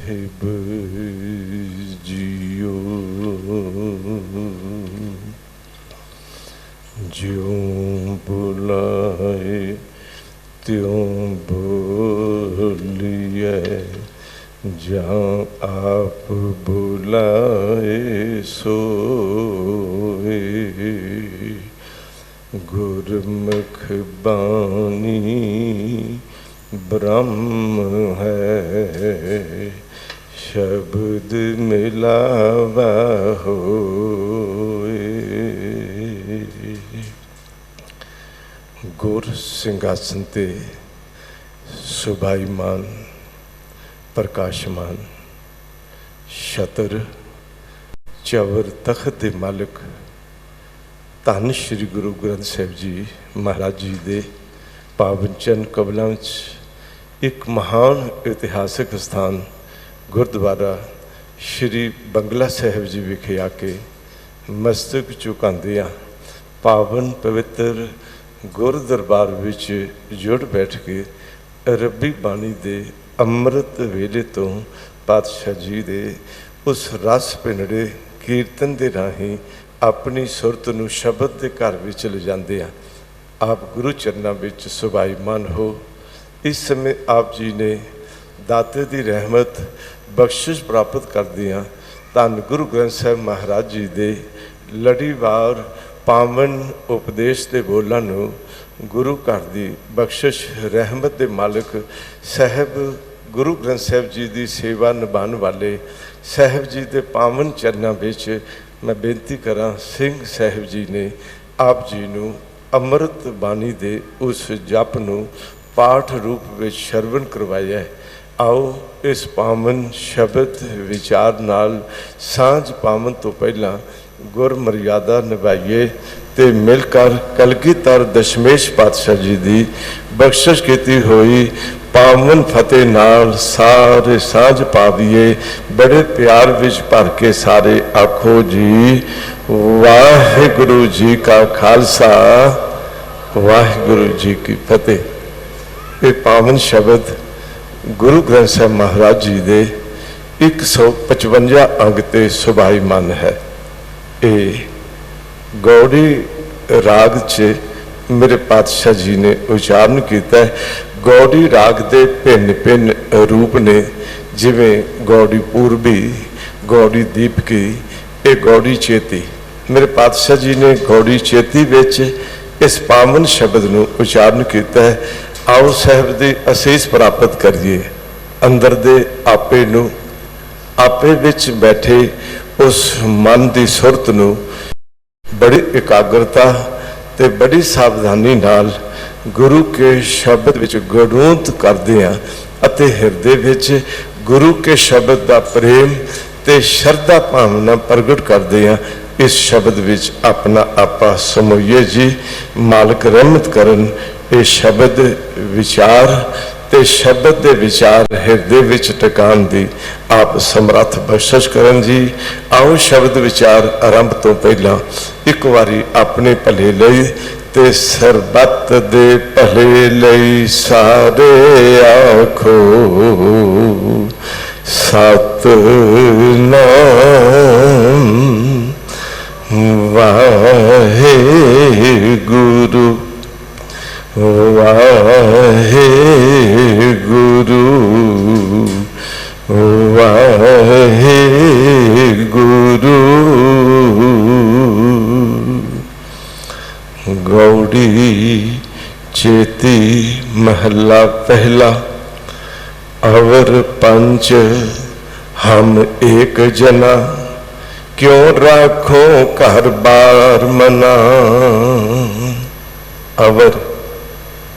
साहिब जियो ज्यों बुलाए त्यों बोलिए, जहाँ आप बुलाए सोए। गुरमुख बानी ब्रह्म है, शब्द मिलावा होए। गुर सिंहासन ते सुभाईमान प्रकाशमान छतर चवर तख्त दे मालिक धन श्री गुरु ग्रंथ साहिब जी महाराज जी दे पावन चरण कबलों एक महान इतिहासिक स्थान गुरुद्वारा श्री बंगला साहिब जी विखे आके मस्तक झुकांदियां पावन पवित्र गुर दरबार विच जुड़ बैठ के रब्बी बाणी दे अमृत वेले तो पातशाह जी दे उस रस पिंडे कीर्तन दे राही अपनी सुरत नूं शब्द के घर में ले जाते हैं। आप गुरु चरणों में सुभाईमान हो। इस समय आप जी ने दाते की रहमत बख्शिश प्राप्त कर दिया। धन गुरु ग्रंथ साहिब महाराज जी दे लड़ीवार पावन उपदेश के बोलों नूं गुरु घर की बख्शिश रहमत के मालिक साहब गुरु ग्रंथ साहिब जी की सेवा निभाने वाले साहब जी के पावन चरणों में मैं बेनती करा सिंह साहिब जी ने आप जी नूं अमृत बाणी दे उस जप नूं पाठ रूप में श्रवण करवाया है। आओ इस पावन शब्द विचार नाल सांझ पावन तो पहला गुर मर्यादा निभाइए ते मिलकर कलगीधर दशमेश पातशाह जी की बख्शिश की हुई पावन फतेह नाल सारे सांझ पावीए। बड़े प्यार विच भर के सारे आखो जी वाहिगुरु जी का खालसा वाहिगुरु जी की फतेह। ये पावन शब्द गुरु ग्रंथ साहिब महाराज जी दे 155 अंग ते सुभाईमान है। ये गौड़ी राग च मेरे पातशाह जी ने उच्चारण किया है। गौड़ी राग दे भिन्न भिन्न रूप ने, जिवें गौड़ी पूर्वी, गौड़ी दीपकी, ये गौड़ी चेती। मेरे पातशाह जी ने गौड़ी चेती विच इस पावन शब्द नूं उच्चारण किया है। आओ साहब की असीस प्राप्त करिए। अंदर दे आपे नूं आपे विच बैठे उस मन की सुरत नूं बड़ी एकाग्रता ते बड़ी सावधानी नाल गुरु के शब्द विच गड़ूंत करदे हां अते हिरदे विच गुरु के शब्द का प्रेम ते श्रद्धा भावना प्रगट करदे हां। इस शब्द विच अपना आपा समोइए जी। मालिक रहमत करन ये शब्द विचार ते शब्द दे विचार हिरदे विच टकान दी आप समर्थ बख्शिश करन जी। आओ शब्द विचार आरंभ तो पहला एक बारी अपने भले लई ते सरबत दे भले लई सारे आखो सतनाम वाहेगुरु वाहेगुरु वाहेगुरु। गौड़ी चेती महला पहला। अवर पंच हम एक जना, क्यों राखो घर बार मना। अवर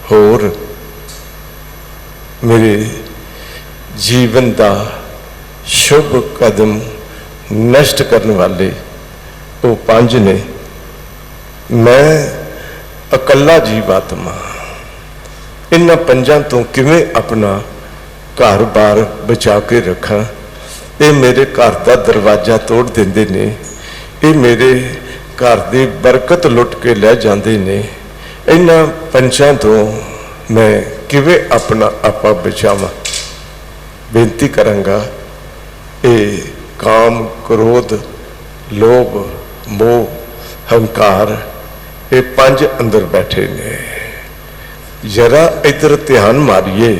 होर मेरे जीवन का शुभ कदम नष्ट करने वाले वो पंज ने। मैं अकला जीवात्मा इन्हां पंजां तो किवें अपना घर बार बचा के रखा। ये मेरे घर का दरवाजा तोड़ देंदे ने, ये मेरे घर की बरकत लुट के लै जाते ने। इन्हां पंचां तो मैं किवें अपना आपा बचावां। बेनती करांगा ये काम, क्रोध, लोभ, मोह, हंकार, ये 5 अंदर बैठे ने। जरा इधर ध्यान मारिए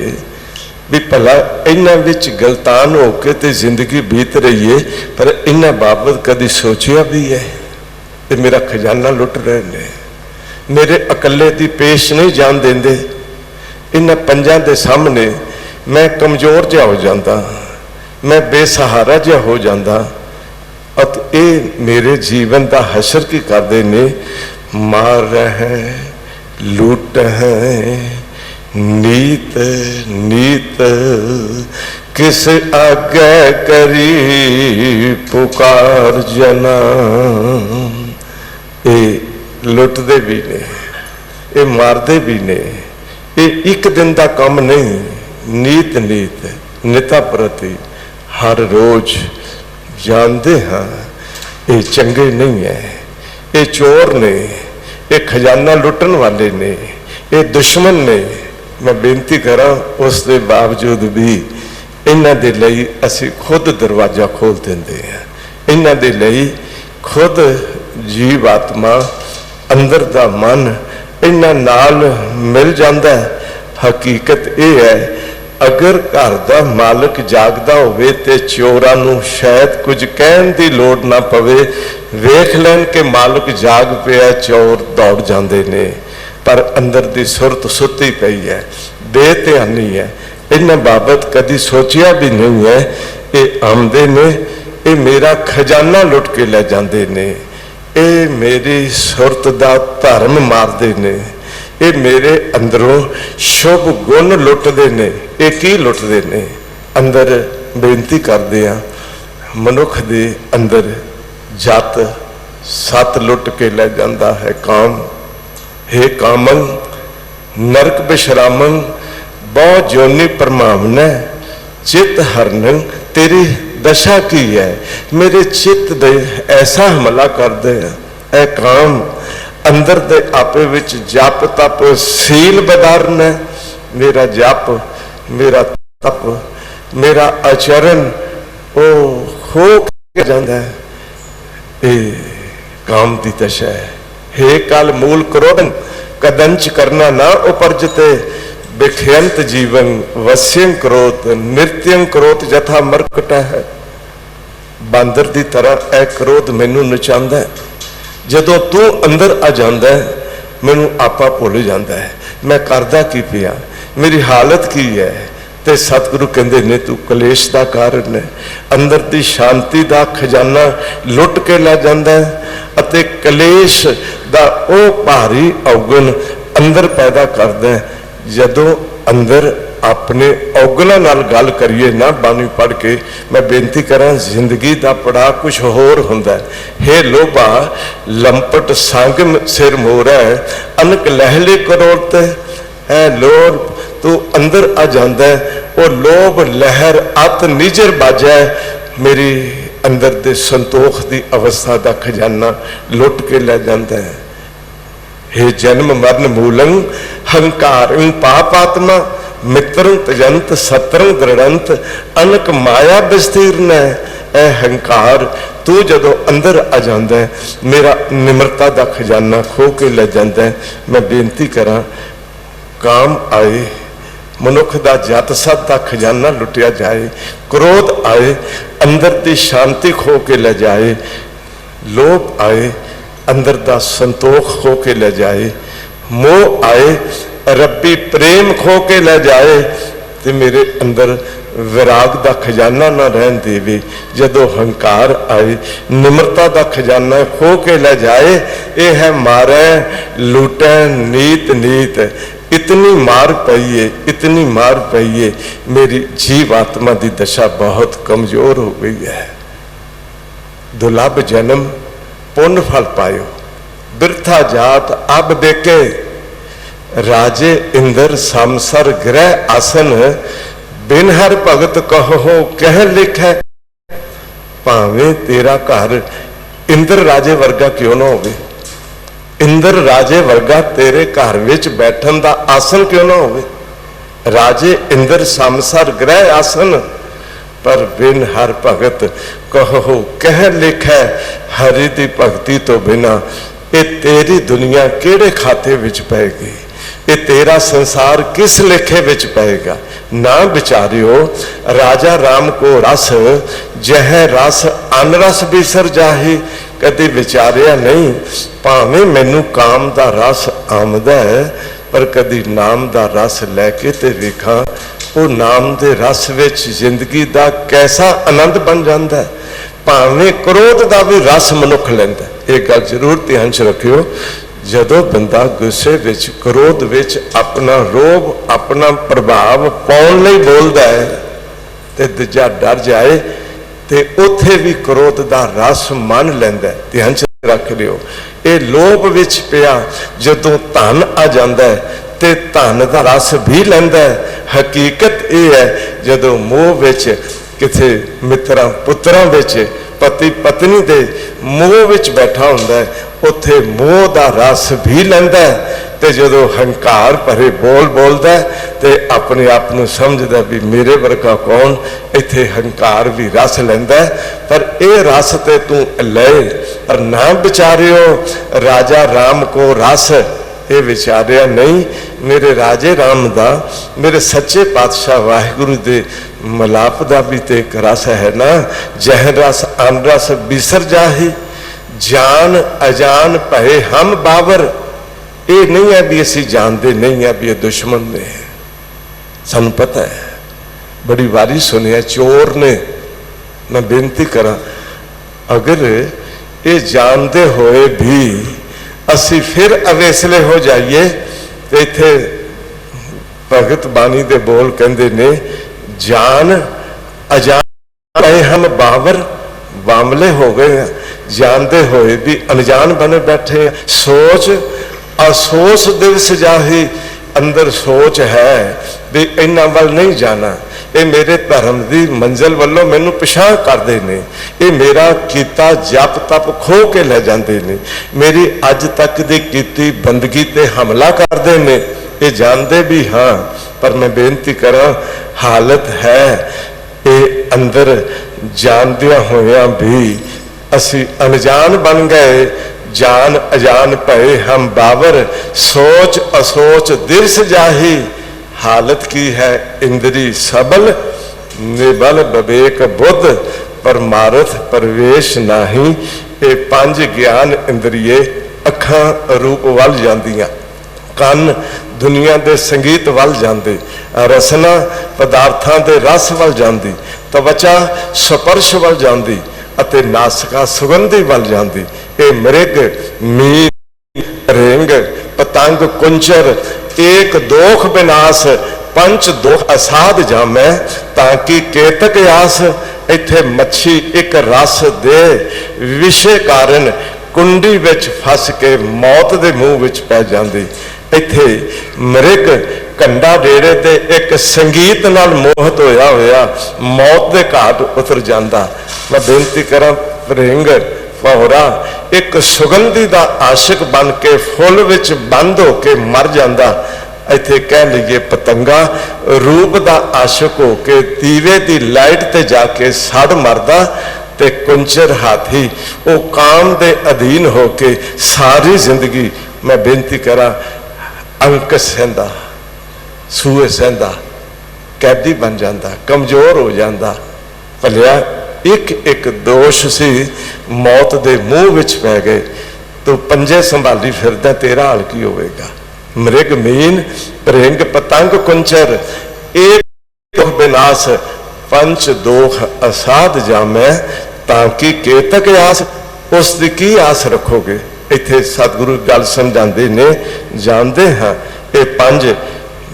भी भला इन्हां विच गलतान होके ते जिंदगी बीत रही है, पर इन्हां बाबत कभी सोचिया भी है? ते मेरा खजाना लुट रहे ने, मेरे अकले दी पेश नहीं जान देंदे। इन्हां 5 दे सामने मैं कमजोर जिहा हो जाता, मैं बेसहारा जिहा हो जाता। और ये मेरे जीवन का हशर की करते ने, मार रहे लूट है नीत नीत, किस आगे करी पुकार जना। ये लुटते भी ने, ये मारते भी ने, ये एक दिन का काम नहीं। नीत नीत निता प्रति हर रोज जानते हाँ ये चंगे नहीं है, ये चोर ने, ये खजाना लुटन वाले ने, ये दुश्मन ने। मैं बेनती करा उस दे बावजूद भी इन्हां दे लई असी खुद दरवाजा खोल देंदे हैं। इन्हां दे लई खुद जीव आत्मा अंदर दा मन इन्हां नाल मिल जाता है। हकीकत यह है, अगर घर का मालिक जागदा होवे ते चोरां नूं शायद कुछ कहण दी लोड़ ना पवे। वेख लैन के मालिक जाग पिया, चोर दौड़ जाते ने, पर अंदर दी सुरत सुती पई है, बेध्यानी है। इन्हां बाबत कदी सोचिया भी नहीं है। ये आमदे ने, ये मेरा खजाना लुट के ले जाते ने, ये मेरी सुरत दा धर्म मारते ने, ये मेरे अंदरों शुभ गुण लुटते ने। ये की लुटते ने? अंदर बेनती करते हैं, मनुख दे अंदर जत सत लुट के ले जाता है काम। हे कामन नरक विश्रामन, बहुत जोनी परमावना, चित हरन तेरी दशा की है। मेरे चित्त दे ऐसा हमला कर दे ऐ काम। अंदर दे आपे विच जप तप सील बदारन है। मेरा जप, मेरा तप, मेरा आचरण ओ हो के जाता है। ये काम की दशा है। हे काल मूल क्रोधन कदंच करना ना उपरजते, बिखयंत जीवन वस्यं क्रोध नृत्यं क्रोध जथा मरकट है। बांदर की तरह ए क्रोध मैनू नचांदा है। जदों तू अंदर आ जाता है, मैनू आपा भुल जाता है मैं करदा की पिया, मेरी हालत की है। ते सतगुरु कहते ने तू कलेश का कारण है। अंदर की शांति का खजाना लुट के लै जाता है, अते कलेश का वो भारी अवगुण अंदर पैदा करता है। जदों अंदर अपने औगलों नाल गल करिए ना बानी पढ़ के, मैं बेनती करा जिंदगी का पड़ा कुछ होर हुंदा है। हे लोभा लंपट संग सिर मोर है, अनक लहले करोड़ते है। लोभ तू अंदर आ जाता है, वो लोभ लहर अत निजर बाजा है। मेरी अंदर दे संतोख की अवस्था का खजाना लुट के लै जाता है। हे जन्म मरण मूलंग हंकार पापात्मा, मित्रं तजंत सत्रं दृढ़ंत, अनक माया विस्तीर्ण है। हंकार तू जदों अंदर आ जाता है, मेरा निमरता का खजाना खो के ले जाता है। मैं बेनती करा काम आए, मनुख का जत सत का खजाना लुटिया जाए। क्रोध आए, अंदर की शांति खो के ले जाए। लोभ आए, अंदर का संतोख खो के ले जाए। मोह आए, रब्बी प्रेम खो के ले जाए। तो मेरे अंदर विराग का खजाना ना रहन देवे। जदों हंकार आए, निमरता का खजाना खो के ले जाए। ये है मारे लूटे नीत नीत। इतनी मार पई है, इतनी मार पई है, मेरी जीव आत्मा की दशा बहुत कमजोर हो गई है। दुर्लभ जन्म पुण्य फल पायो, बिरथा जात अब देखे। राजे इंद्र समसर ग्रह आसन, बिन हर भगत कहो कह लिखे। भावें तेरा घर इंद्र राजे वर्गा क्यों ना होवे, इंद्र राजे वर्गा तेरे घर विच बैठन का आसन क्यों ना होवे। राजे इंद्र समसर ग्रह आसन, पर बिन हर भगत कहो कह लिखै हरि दी भगती तो बिना। ये तेरी दुनिया किहड़े खाते विच पैगी, ये तेरा संसार किस लेखे विच पेगा। ना विचारियो राजा राम को रस, जह रस अनरस बिसर जाही। कदी विचारिया नहीं, भावें मैनू काम दा रस आमदा है, पर कदी नाम दा रस लैके ते वेखां वो नाम दे रस विच जिंदगी दा कैसा आनंद बन जाता है। भावें क्रोध दा भी रस मनुख लैंदा। एक गल जरूर ध्यान च रखियो, जदों बंदा गुस्से विच क्रोध विच अपना रोब अपना प्रभाव पाउण लई बोलदा है ते दूजा डर जाए ते उत्थे भी क्रोध दा रस मन लैंदा है। ध्यान च रख लियो, ये लोभ विच पिया जदों धन आ जांदा है ते धन दा रस भी लैंदा है। हकीकत ये है जदों मोह विच किथे मित्रां पुत्रां विच पति पत्नी दे मोह विच बैठा हुंदा है, उत्थे मोह दा रस भी लैंदा है। ते जदों हंकार भरे बोल बोलदा है ते अपने आप नूं समझदा भी मेरे वर्गा कौन, इत्थे हंकार भी रस लैंदा है। पर यह रस ते तू ले, पर ना विचारियो राजा राम को रस, ये विचारिया नहीं मेरे राजे राम दा, मेरे सच्चे पातशाह वाहिगुरु दे मलाप दा भी ते एक रस है ना। जह रस अन रस बिसर जाही, जान अजान भय हम बावर। ये नहीं है भी असी जानते नहीं है भी ये दुश्मन ने, सानू पता है। बड़ी वारी सुनिया चोर ने, मैं बेनती करा अगर ये जानते हुए भी असी फिर अवेसले हो जाइए तो इत्थे भगत बानी दे बोल कहते ने जान अजान भय हम बावर। वामले हो गए, जानते हुए भी अनजान बने बैठे। सोच असोच दिवस जाही, अंदर सोच है भी इन्हां वल नहीं जाना, ये मेरे धर्म की मंजिल वालों मैनू पिछां करते हैं, ये मेरा कीता जप तप खो के ले जाते हैं, मेरी अज तक की कीती बंदगी ते हमला करते हैं। ये जानते भी हाँ, पर मैं बेनती करा हालत है ये अंदर जानदिया होया भी असी अनजान बन गए। जान अजान भय हम बावर, सोच असोच दिरस जाही। हालत की है इंद्री सबल, निबल विवेक बुद्ध, परमारथ प्रवेश नाही। ये पंज ज्ञान इंद्रिये अखां रूप वल जांदियां, कन दुनिया के संगीत वल जाते, रसना पदार्थां के रस वल जाती, त्वचा स्पर्श वल जाती, अते नासिका सुगंधी वल जाती। ये मृग मीन रिंग पतंग कुंचर एक दोख विनाश, पंच दोख असाध जामै ताकि केतक आस। इत्थे मच्छी एक रस दे विषे कारण कुंडी विच फस के मौत दे मुंह विच पै जांदी। इत्थे मृग कंडा डेरे ते एक संगीत नाल मोहत होया होया मौत दे घाट उतर जांदा। मैं बेनती करा रिंग भौरा एक सुगंधी दा आशिक बन के फुल विच बंद हो के मर जांदा। इत्थे कह लीए पतंगा रूप दा आशिक हो के दीवे दी लाइट ते जाके सड़ मरदा। ते कुंचर हाथी वो काम दे अधीन हो के सारी जिंदगी मैं बेनती करा अंक सहंदा, सूए सहंदा, कैदी बन जाता, कमजोर हो जाता। भलिया एक एक दोष सी मौत दे मुंह विच पै गए तो पंजे संभाली फिरदा, तेरा हाल की होवेगा। मृग मीन रिंग पतंग कुंचर एक विनाश, पंच दोख असाध जामै ताकि केतक आस। उसकी की आस रखोगे? इत्थे सतगुरु गल समझाते ने, जानते हाँ ये पंज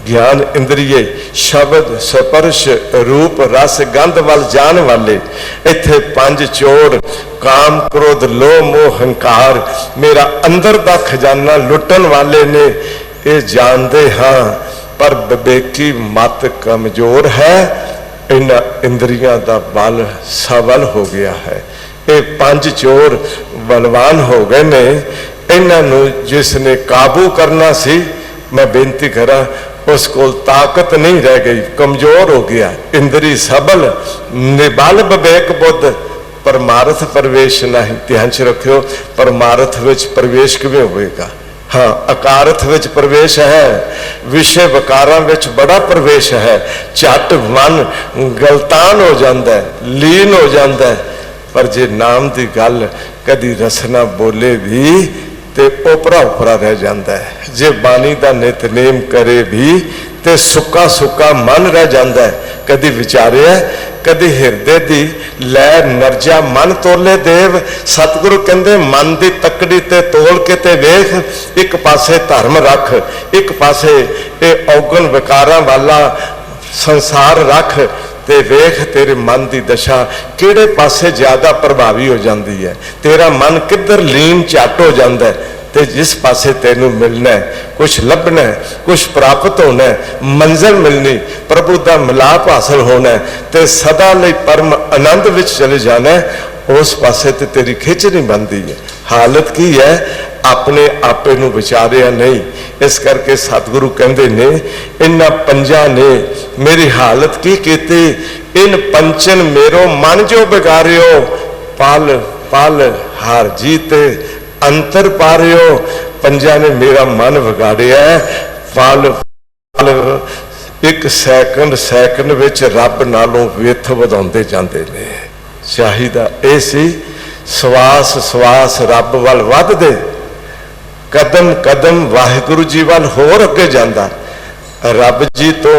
ज्ञान इंद्रिये शब्द स्पर्श रूप रस गंध वल जान वाले, इत्थे पंज चोर काम क्रोध लोभ मोह हंकार मेरा अंदर दा खजाना लुटन वाले ने। ये जानते हाँ पर विवेकी मत कमजोर है, इन्हां इंद्रियां दा बल सबल हो गया है। ये पंज चोर बलवान हो गए ने, इन्हां नूं जिसने काबू करना सी मैं बेनती करा उसको ताकत नहीं रह गई, कमजोर हो गया, इंद्री सबल, निबल विवेक बुद्ध, परमार्थ प्रवेश नहीं। ध्यान च रखियो, परमार्थ विच प्रवेश किवें होएगा? हाँ, अकारथ विच प्रवेश है, विषय विकारां विच बड़ा प्रवेश है। झट मन गलतान हो जाता है, लीन हो जाता है। पर जे नाम की गल कदी रसना बोले भी ते ओपरा ओपरा रह जाता है। जे बानी का नितनेम करे भी ते सुक्का सुक्का मन रह जाता है। कदी विचारे, कदी हिरदे दी लै नरजा मन तोले देव। सतगुरु कहते मन की तकड़ी ते तोल के ते वेख, एक पासे धर्म रख, एक पासे ये औगन विकारां वाला संसार रख, ते वेख तेरे मन की दशा किहड़े पासे ज्यादा प्रभावी हो जाती है। तेरा मन किधर लीन झट हो जाता है। ते जिस पासे तेनू मिलना है, कुछ लभना है, कुछ प्राप्त होना है, मंजिल मिलनी, प्रभु का मिलाप हासिल होना है, ते सदा लई परम आनंद विच चले जाना है, उस पासे ते तेरी खिच नहीं बनती है। हालत की है? अपने आपे नू विचारिया नहीं। इस करके सतगुरु कहते ने, इन्हां पंजां ने मेरी हालत की कीती, इन पंचन मेरो मन जो बिगाड़ियो, पल पल हार जीते अंतर पारियो। पंजा ने मेरा मन बिगाड़िया, पल पल एक सैकंड सैकंड विच रब नालों विथ वधाउंदे जांदे ने। चाहिदा ये सी, सवास सवास रब वल वधदे, कदम कदम वाहिगुरु जी वाल होर अगे जांदा। रब जी तो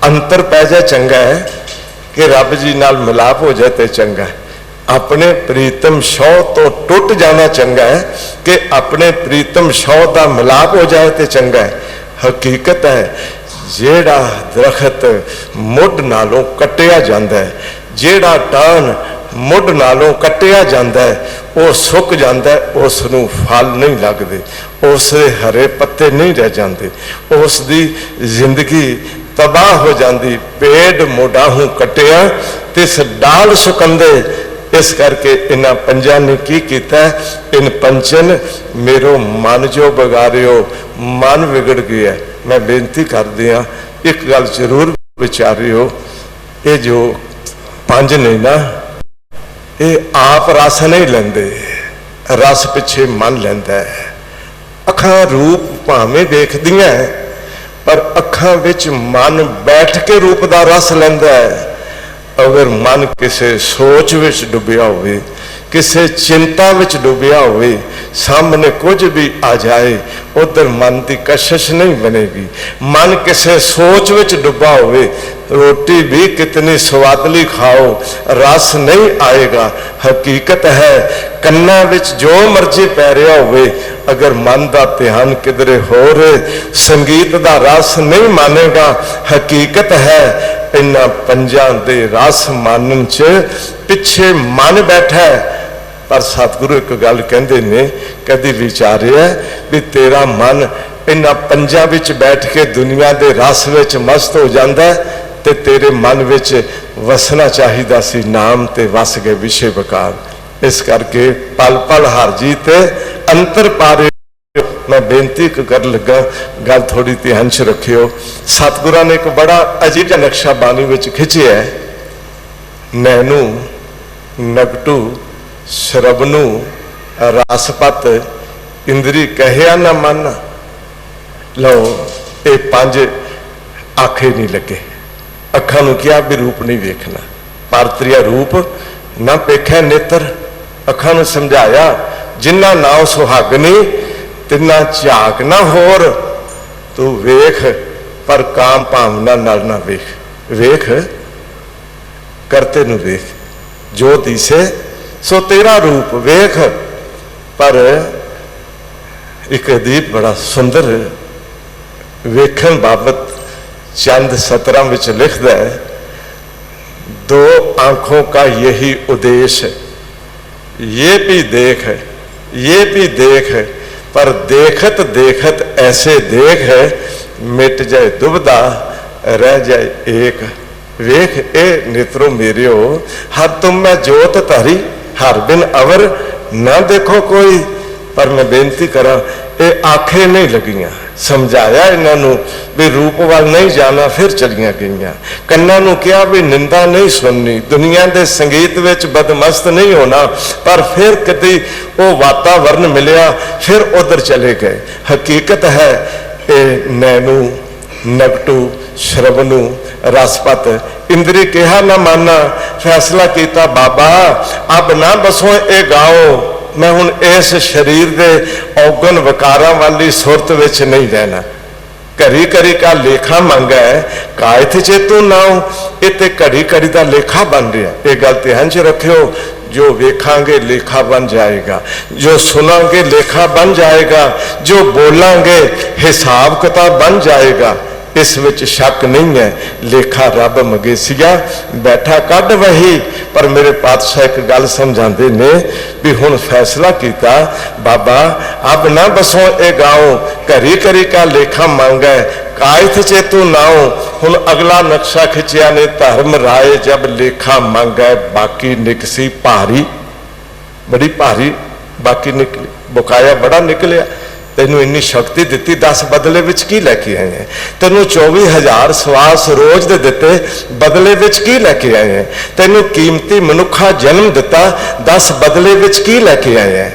अंतर पै जाए चंगा है, कि रब जी नाल मिलाप हो जाए तो चंगा है। अपने प्रीतम शौ तो टुट जाना चंगा है, कि अपने प्रीतम शौ का मिलाप हो जाए तो चंगा है। हकीकत है, जेड़ा दरखत मुढ़ नालों कटिया जाता है, जेड़ा टान मुढ़ नालों कटिया जाता है, वो सुक जाता है, उसनूं फल नहीं लगते, उसके हरे पत्ते नहीं रह जाते, उसकी जिंदगी तबाह हो जाती। पेड़ मुडाहूं कटिया तिस डाल सुकंदे। इस करके इन्हां पंजां ने की कीता, इन पंचन मेरो मन जो बिगाड़ियो, मन बिगड़ गया। मैं बेनती कर दिया, एक गल जरूर विचारियो, ये जो पंज ने ना, ये आप रस नहीं लेंदे, रस पिछे मन लेंदा है। अखां रूप भावें देखदियां, पर अखां विच मन बैठ के रूप का रस लेंदा है। अगर मन किसी सोच विच डुबिया होवे, किसी चिंता विच डुबिया होवे, सामने कुछ भी आ जाए, उधर मन की कशिश नहीं बनेगी। मन किसी सोच विच डुबा होवे, रोटी भी कितनी स्वादली खाओ, रस नहीं आएगा। हकीकत है, कन्ना विच जो मर्जी पै रहा होवे, अगर मन का ध्यान किधरे होर, संगीत का रस नहीं मानेगा। हकीकत है, इन्हां पंजां दे रस मानन च पिछे मन बैठा है। पर सतगुरु एक गल कहते ने, कदी विचारिया भी तेरा मन इन्हां पंजां विच बैठ के दुनिया के रस विच मस्त हो जाता है, ते तेरे मन विच वसना चाहिदा सी नाम, ते वस गए विषय विकार। इस करके पल पल हार जीते अंतर पारे। मैं बेनती कर लगा, गल थोड़ी ध्यान च रखियो। सतगुरां ने एक बड़ा अजीब नक्शा बानी विच खिंचिया है, नैनू नगटू शरबनू रासपत इंद्री कहया न मन। लो ये पंज आखे नहीं लगे, अखा नूं क्या भी रूप नहीं वेखना, पारत्रिया रूप ना पेख्या नेत्र। अखा नूं समझाया, जिन्ना नाम सुहागनी तिना झाक ना होर, तू वेख पर काम भावना नाल ना वेख। वेख करते नूं वेख, जो दिसे सो तेरा रूप वेख। पर एक अदीब बड़ा सुंदर वेखन बाबत चंद सतरां विच लिखदा है, दो आंखों का यही उद्देश्य, ये भी देख, ये भी देख, पर देखत देखत ऐसे देख मिट जाए दुबदा रह जाए एक। वेख ए नेत्रों मेरियो, हर तुम मैं जोत तारी, हर बिन अवर ना देखो कोई। पर मैं बेनती करा, ये आखे नहीं लगियां। समझाया इन्हों भी रूप वाल नहीं जाना, फिर चलिया गई। कन्ना नूं कहा भी निंदा नहीं सुननी, दुनिया के संगीत विच बदमस्त नहीं होना, पर फिर कभी वो वातावरण मिलिया, फिर उधर चले गए। हकीकत है ये नैनू नगटू श्रवणु रसपत इंद्री कहा ना माना, फैसला किया बाबा अब ना बसो ये गाओ, मैं हुण इस शरीर के औगन वकारां वाली सुरत विच नहीं रहना। घड़ी घड़ी का लेखा मंगा है, कायथ चेतू नाओ, ये घड़ी घड़ी का लेखा बन रहा। ये गल ध्यान च रखियो, जो वेखांगे लेखा बन जाएगा, जो सुनांगे लेखा बन जाएगा, जो बोलांगे हिसाब किताब बन जाएगा, इस विच शक नहीं है। लेखा रब मगेसिया बैठा कढ़ वही, पर मेरे पातशाह एक गल समझाते ने भी हुण फैसला किया बाबा अब ना बसो ए गाओ, घरी घरी का लेखा मांगा, कायथ चेतू नाओ। हुण अगला नक्शा खिंचिया ने, धर्म राय जब लेखा मांगा, बाकी निकसी भारी, बड़ी भारी बाकी निकली, बकाया बड़ा निकलिया। तेनों इन्नी शक्ति दी, 10 बदले विच की लैके आए हैं। तेनों 24,000 सवास रोज दे दिते, बदले विच की लैके आए हैं। तेनों कीमती मनुखा जन्म दिता, 10 बदले विच की लैके आए हैं।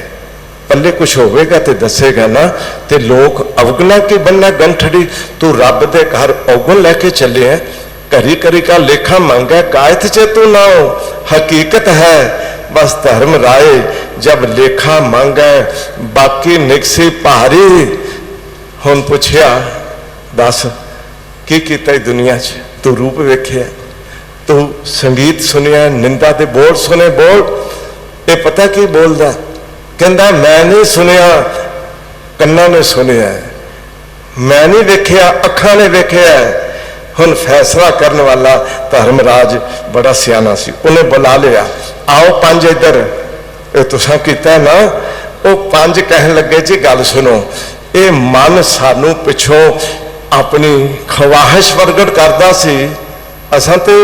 पल्ले कुछ होवेगा तो दसेगा ना, ते लोग अवगना की बनना गंठड़ी, तू रब दे घर अवगन लैके चले हैं। घरी घरी का लेखा मांगा, कायथ चेतू नाओ। हकीकत है बस धर्म राय जब लेखा मांगा, बाकी निकसी भारी। हुण पुछया दस की कीता दुनिया च, तू रूप वेख्या, तू संगीत सुनिया, निंदा दे बोल सुने, बोल ये पता की बोलदा, कहंदा मैं नहीं सुनिया, कन्ना ने सुनिया, मैं नहीं वेख्या, अखां ने वेख्या। हुण फैसला करने वाला धर्मराज बड़ा सियाना सी, उन्हें बुला लिया, आओ 5 इधर, ये तुसां कीता ना। वो 5 कहन लगे जी गल सुनो, ये मन सानू पिछों अपनी ख्वाहिश प्रगट करदा सी, असां ते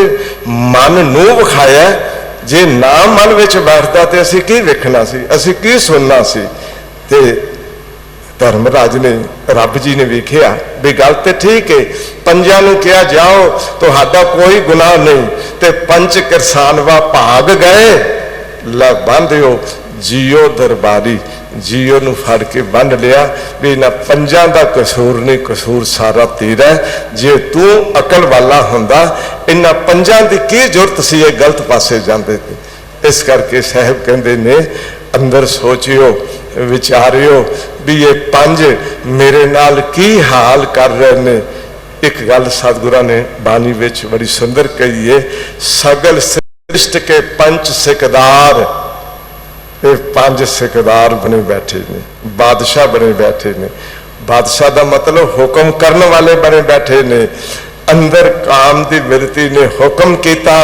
मन नूं विखाया, जे ना मन विच बैठदा ते असीं की वेखना सी, असीं की सुनना सी। ते धर्मराज ने रब जी ने वेख्या भी गल तो ठीक है, 5 नूं कहा जाओ तुहाडा कोई गुनाह नहीं, ते 5 किरसानवा भाग गए, ला बंधियो जियो दरबारी, जियो नूं फड़ के बंध लिया भी इन्हां 5 दा कसूर नहीं, कसूर सारा तेरा है। जे तू अकल वाला हुंदा इन्हां 5 दी की जरूरत सी ये गलत पासे जांदे थे। इस करके साहब कहंदे ने अंदर सोचियो विचारियो भी ये 5 मेरे नाल की हाल कर रहे ने। एक गल सतगुरां ने बानी विच बड़ी सुंदर कही है, सगल सृष्ट के 5 सिकदार, ये 5 सिकदार बने बैठे ने, बादशाह बने बैठे ने। बादशाह का मतलब हुक्म करने वाले बने बैठे ने। अंदर काम की विरती ने हुक्म किया,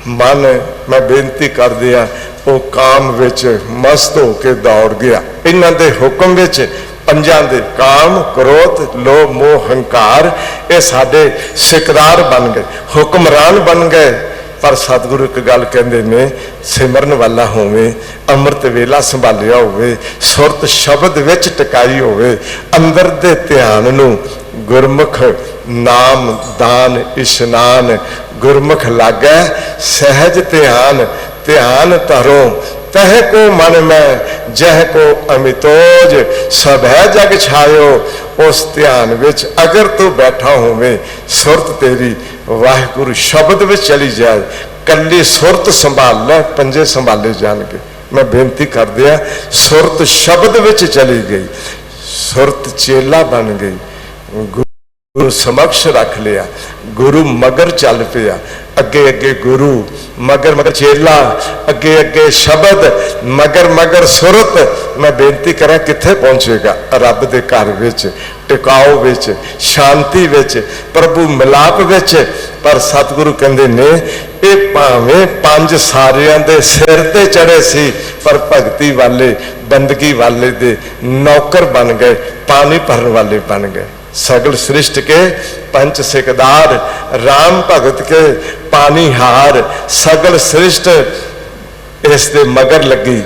मन मैं बेनती कर दिया, वो काम विच मस्त होके दौड़ गया। इन्हां दे हुक्म विच 5 दे काम क्रोध लोभ मोह हंकार ये साडे सिकदार बन गए, हुक्मरान बन गए। पर सतगुरु एक गल कहंदे ने, सिमरन वाला होवे, अमृत वेला संभालिया होवे, सुरत शब्द विच टकाई होवे, अंदर दे ध्यान नूं गुरमुख नाम दान इशनान गुरमुख लागै, सहज ध्यान ध्यान धरो, तह को मन में जह को अमितोज, सब है जग छायो। उस ध्यान विच अगर तू बैठा होवे, सुरत तेरी वाहिगुरु शब्द विच चली जाए, कली सुरत संभाल लै, 5 संभाले जाणगे। मैं बेनती कर दिया, सुरत शब्द विच चली गई, सुरत चेला बन गई, गुरु समक्ष रख लिया, गुरु मगर चल पिया, अगे अगे गुरु मगर मगर चेला, अगे अगे शब्द मगर मगर सुरत। मैं बेनती करा किथे पहुंचेगा, रब दे घर विच, टिकाओ विच, शांति विच, प्रभु मिलाप विच। पर सतगुरु कहंदे ने ये भावें 5 सारियां दे सिर ते चढ़े सी, पर भगती वाले बंदगी वाले दे नौकर बन गए, पानी भरन वाले बन गए। सगल सृष्ट के 5 सिकदार, राम भगत के पानी हार, सगल सृष्ट इस दे मगर लगी,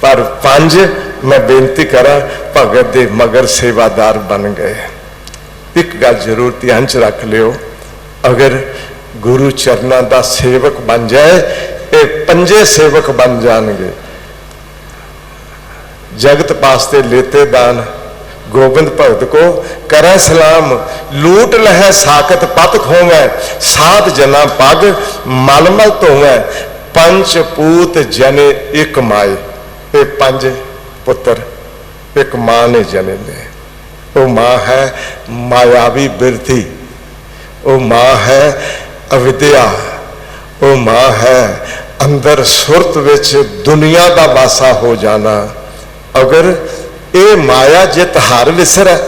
पर 5 मैं बेनती करा भगत दे मगर सेवादार बन गए। एक गल जरूर ध्यान च रख लियो, अगर गुरु चरणों का सेवक बन जाए ये पंजे सेवक बन जाएंगे। जगत पास्ते लेते दान गोबिंद भगत को करें सलाम, लूट लहे साकत पत खोवे, साध जना पग मलमल धोवे, पंच पूत जने एक माए। ये पंज पुत्र एक मां ने जने ने। वो मां है मायावी बिरथी, वो मां है अविद्या, वो मां है अंदर सुरत विच दुनिया का वासा हो जाना। अगर ये माया जित हार विसर है,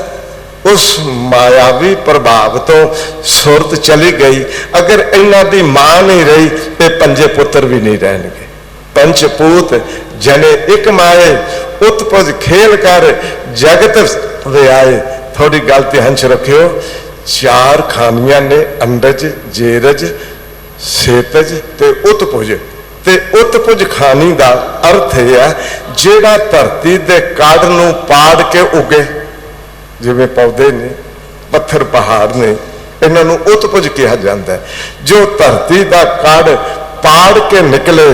उस मायावी प्रभाव तो सुरत चली गई। अगर इन्हां दी मां नहीं रही तो पंजे पुत्र भी नहीं रहेंगे। पंचपूत जने एक माए, उत्पज खेल कर जगत वे आए। थोड़ी गल ध्यान च रखियो, चार खानियां ने अंडज, जेरज, सेतज ते उत्पुज। ते उत्पुज खानी का अर्थ है जिहड़ा धरती के काड़ नूं पाड़ के उगे, जिवें पौधे ने, पत्थर पहाड़ ने, इन्हों उत्पुज कहा जाता है। जो धरती का काड़ पाड़ के निकले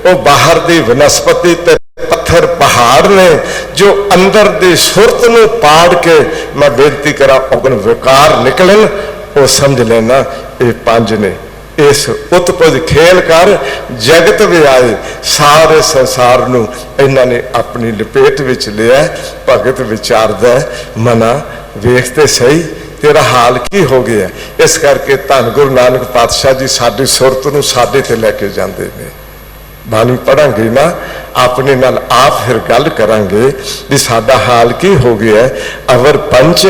वो बाहर की वनस्पति ते पत्थर पहाड़ ने, जो अंदर की सुरत नूं पाड़ के मैं बेनती करा अगन विकार निकलन, वो समझ लेना ये पंज ने। इस उत्पज खेल कर जगत भी आए, सारे संसार नूं इन्हां ने अपनी लपेट विच लिया। भगत विचारदा मना वेखते सही तेरा हाल की हो गया। इस करके धन गुरु नानक पातशाह जी साडी सुरत नूं साडे ते लैके जांदे ने। बाणी पढ़ांगे ना अपने नाल आप फिर गल करांगे भी साडा हाल की हो गया। अवर पंच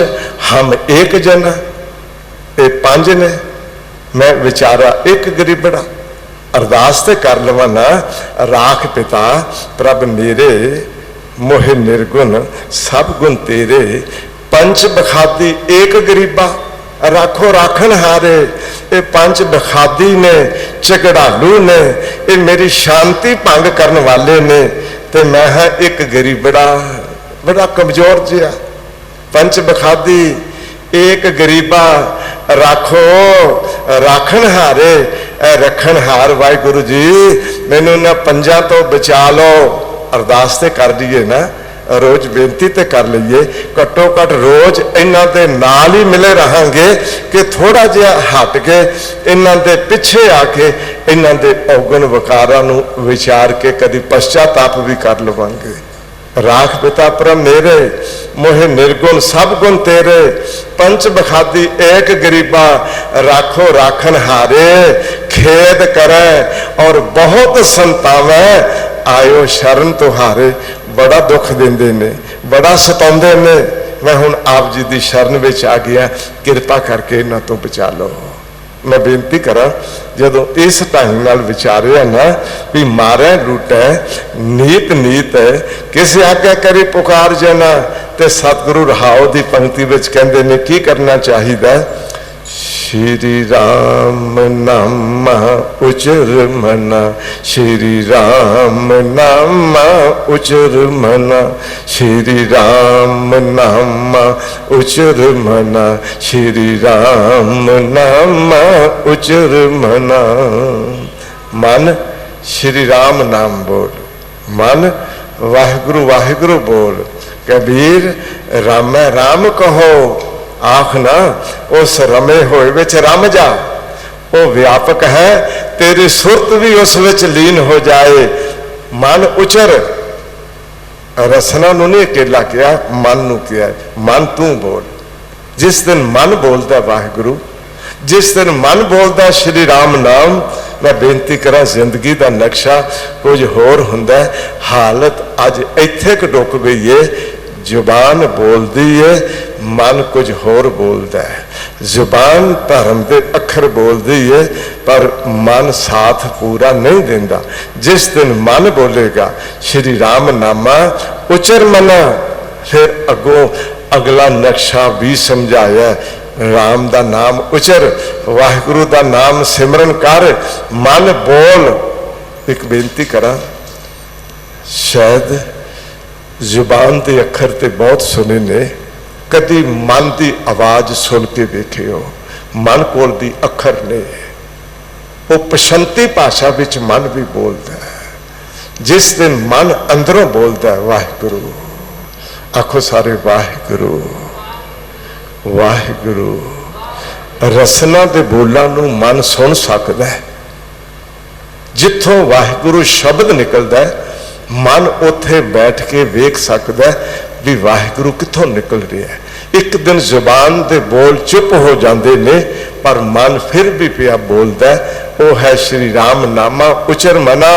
हम एक जन, ये पंज ने, मैं विचारा एक गरीबड़ा। अरदास ते कर लवा ना, राख पिता प्रभ मेरे, मोहे निर्गुण सब गुण तेरे, पंच बखादी एक गरीबा, राखो राखन हारे। ये पंच बखादी ने, झगड़ालू ने, ये मेरी शांति भंग करने वाले ने, ते मैं है एक गरीबड़ा, बड़ा कमजोर जिहा। पंच बखादी एक गरीबा, राखो राखन हारे। रखन हार वाहिगुरु जी मैनू ना पंजा तो बचा लो। अरदास ते कर दीए ना, रोज बेनती ते कर लीए, घट्टो घट रोज इन्हां दे नाल ही मिले रहांगे कि थोड़ा जिहा हट के इन्हां दे पिछे आके इन्हां दे औगण वकारां नूं विचार के कदी पश्चाताप भी कर लवांगे। राख पिता प्रभ मेरे, मोहे निर्गुण सब गुण तेरे, पंच बखादी एक गरीबा, राखो राखन हारे। खेद करे और बहुत संतावे, आयो शरण तुहारे। बड़ा दुख देंदे ने, बड़ा सताउंदे ने। मैं हुण आप जी दी शरण विच आ गया, किरपा करके इन्हां तो बचा लो। मैं बेनती करा जदों इस ढंग नाल विचारिया ना भी मारे लूटे नीत नीत किसी आज्ञा करी पुकार जाना, ते सतगुरु रहाओ दी पंक्ति विच कहंदे ने की करना चाहिए। श्री राम नाम उचर मना, श्री राम नाम उचर मना, श्री राम नाम उचर मना, श्री राम नाम उचर मना। मन श्री राम नाम बोल, मन वाहिगुरु वाहिगुरु बोल। कबीर राम राम कहो, आख ना उस रमे होए विच रम जा। वो व्यापक है, तेरी सुरत भी उस विच लीन हो जाए। मन उचर, रसना नूं नहीं अकेला किया, मन नूं किया। मन तू बोल। जिस दिन मन बोलता वाहिगुरु, जिस दिन मन बोलता श्री राम नाम, मैं बेनती करा जिंदगी का नक्शा कुछ होर हुंदा। हालत अज इत्थे क डुक गई है। जुबान बोलती है, मन कुछ होर बोलता है। जुबान धर्म के अखर बोलती है, पर मन साथ पूरा नहीं देता। जिस दिन मन बोलेगा श्री राम नामा उचर मना, फिर अगों अगला नक्शा भी समझाया। राम का नाम उचर, वाहिगुरु का नाम सिमरन कर, मन बोल। एक बेनती करा, शायद जुबान के अखर तो बहुत सुने ने, कदी मन की आवाज़ सुन के देखियो। मन कोल दी अखर ने, वो पछंती भाषा विच मन भी बोलता है। जिस दिन मन अंदरों बोलता है वाहिगुरु, आखो सारे वाहिगुरु वाहिगुरु। रसना के बोलों नूं मन सुन सकता है। जिथों वाहिगुरु शब्द निकलता है, मन उत्थे बैठ के वेख सकता है भी वाहिगुरु कित्थों निकल रहा है। एक दिन जुबान के बोल चुप हो जाते ने, पर मन फिर भी पिया बोलता है। वो है श्री राम नामा उचर मना,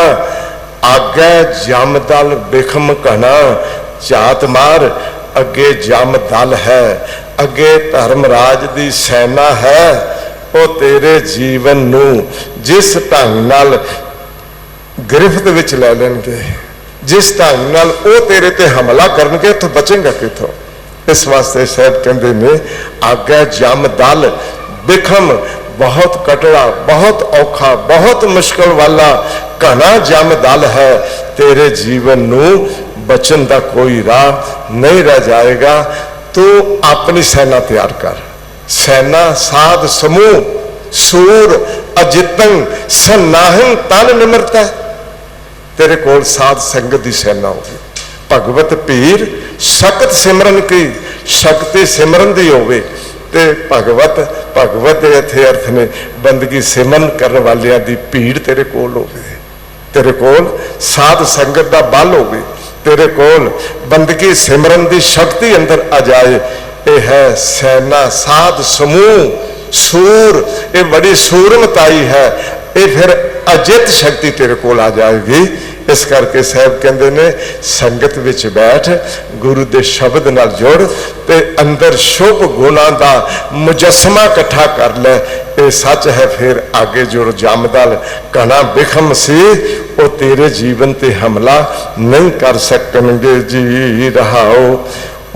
आगे जम दल बिखम घना। जात मार अगे जम दल है, अगे धर्मराज की सेना है। वो तेरे जीवन नू जिस ढंग नाल गिरफ्त विच लै लैणगे, जिस ढंग नाल वो तेरे ते हमला करनगे, तो बचेगा किथों। इस वास्ते साहब कहते ने, आगे जम दल बिखम, बहुत कटड़ा, बहुत औखा, बहुत मुश्किल वाला घना जम दल है। तेरे जीवन नू बचन का कोई राह नहीं रह जाएगा। तू अपनी सेना तैयार कर। सेना साध समूह सूर अजितंग सनाहन तन निमरता है। तेरे कोल साध संगत की सेना होगी। भगवत पीर शक्त सिमरन की, शक्ति सिमरन की होवे ते भगवत भगवत के इत्थे अर्थ ने बंदगी सिमरन करने वालियां दी भीड़ तेरे कोल होवे। तेरे कोल साध संगत का बल होवे। तेरे कोल बंदगी सिमरन की शक्ति अंदर आ जाए। ये है सेना साध समूह सूर, ये बड़ी सूरमताई है। ये फिर अजित शक्ति तेरे कोल आ जाएगी। इस करके साहब कहते ने, संगत विच बैठ, गुरु के शब्द नाल जुड़ ते अंदर शुभ गुणों का मुजस्मा इकट्ठा कर ले। ये सच है। फिर आगे जो जमदल घना बिखम सी, वो तेरे जीवन ते हमला नहीं कर सकणगे जी। रहाओ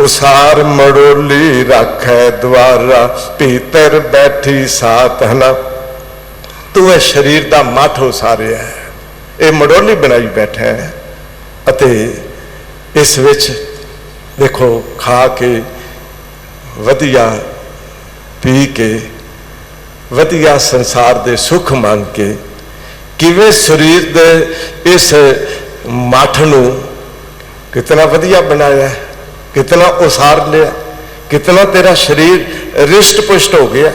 उसार मड़ोली रखै द्वारा, भीतर बैठी साधना। तू है शरीर का मठ उसारिया है, ये मड़ोली बनाई बैठा है। अते इस विच देखो खा के वधिया, पी के वधिया, संसार दे सुख मान के किवें शरीर दे इस मठ नूं कितना वधिया बनाया, कितना उसार लिया, कितना तेरा शरीर रिष्ट पुष्ट हो गया,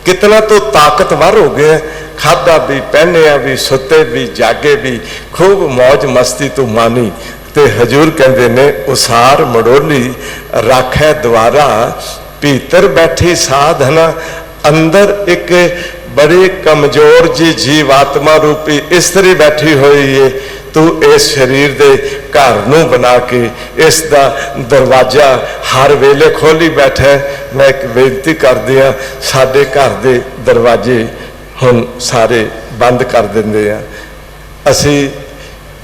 कितना तो ताकतवर हो गया। खादा भी, पहनिया भी, सुते भी, जागे भी, खूब मौज मस्ती तू मानी। ते हजूर कहते ने, उसार मड़ोली राखै द्वारा, भीतर बैठी साधना। अंदर एक बड़ी कमजोर जी जीवात्मा रूपी इस्त्री बैठी हुई है। तू इस शरीर के घर नूं बना के इसका दरवाजा हर वेले खोली बैठा है। मैं एक बेनती कर दिया, साडे घर के दरवाजे हुण सारे बंद कर देंदे आ। असी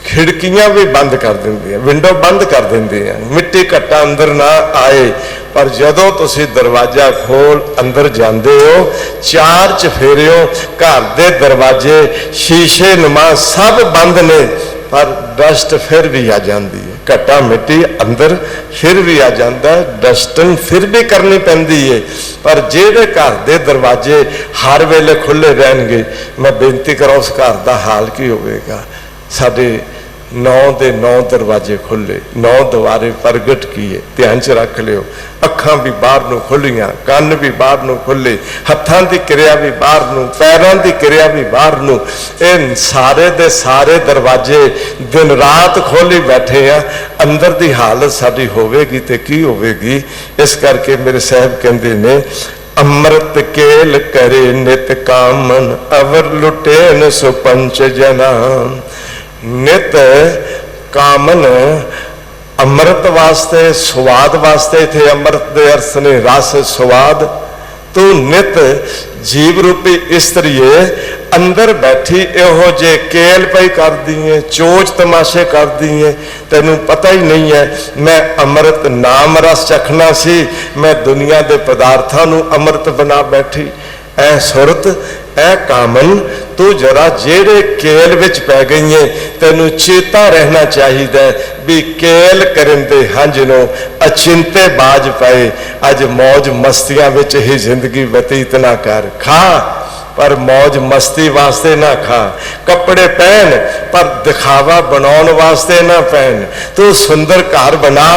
खिड़कियां भी बंद कर देंगे, विंडो बंद कर देंगे, मिट्टी घट्टा अंदर ना आए। पर जदों तुसी दरवाजा खोल अंदर जाते हो, चार चफेरे हो, घर के दरवाजे शीशे नुमा सब बंद ने, पर डस्ट फिर भी आ जाती है। घट्टा मिट्टी अंदर फिर भी आ जाता है, डस्टिंग फिर भी करनी पैंदी है। पर जेड़े घर के दरवाजे हर वेले खुले रहणगे, मैं बेनती करा उस घर का हाल की होगा। साडे 9 ਦੇ 9 दरवाजे खुले, 9 दवारे प्रगट किए। ध्यान च रख लियो, अखां भी बाहर नूं खुलियां, कान भी बाहर नूं खुले, हत्थां की क्रिया भी बाहर नूं, पैरों की क्रिया भी बाहर नूं। ये सारे दे सारे दरवाजे दिन रात खोली बैठे हैं। अंदर की हालत साडी होवेगी ते की होवेगी। इस करके मेरे साहब कहते ने, अमृत केल करे नित कामन, अवर लुटे न सुपंच जना। नित कामन अमृत वास्ते, स्वाद वास्ते, थे अमृत दे अर्थ ने रस स्वाद। तू नित जीव रूपी इस्त्रीए अंदर बैठी इहो जे केल पई कर दी है, चोच तमाशे कर दी है। तेनू पता ही नहीं है मैं अमृत नाम रस चखना सी, मैं दुनिया के पदार्थों नू अमृत बना बैठी। ऐ सुरत ऐ कामन तू जरा जेड़े केल विच पै गई है तेनू चेता रहना चाहिए भी केल करन दे हंज नो अचिंते बाज पाए। अज मौज मस्तियां विच ही जिंदगी बतीत ना कर, खा पर मौज मस्ती वास्ते ना खा, कपड़े पहन पर दिखावा बनाने वास्ते ना पहन। तू सुंदर घर बना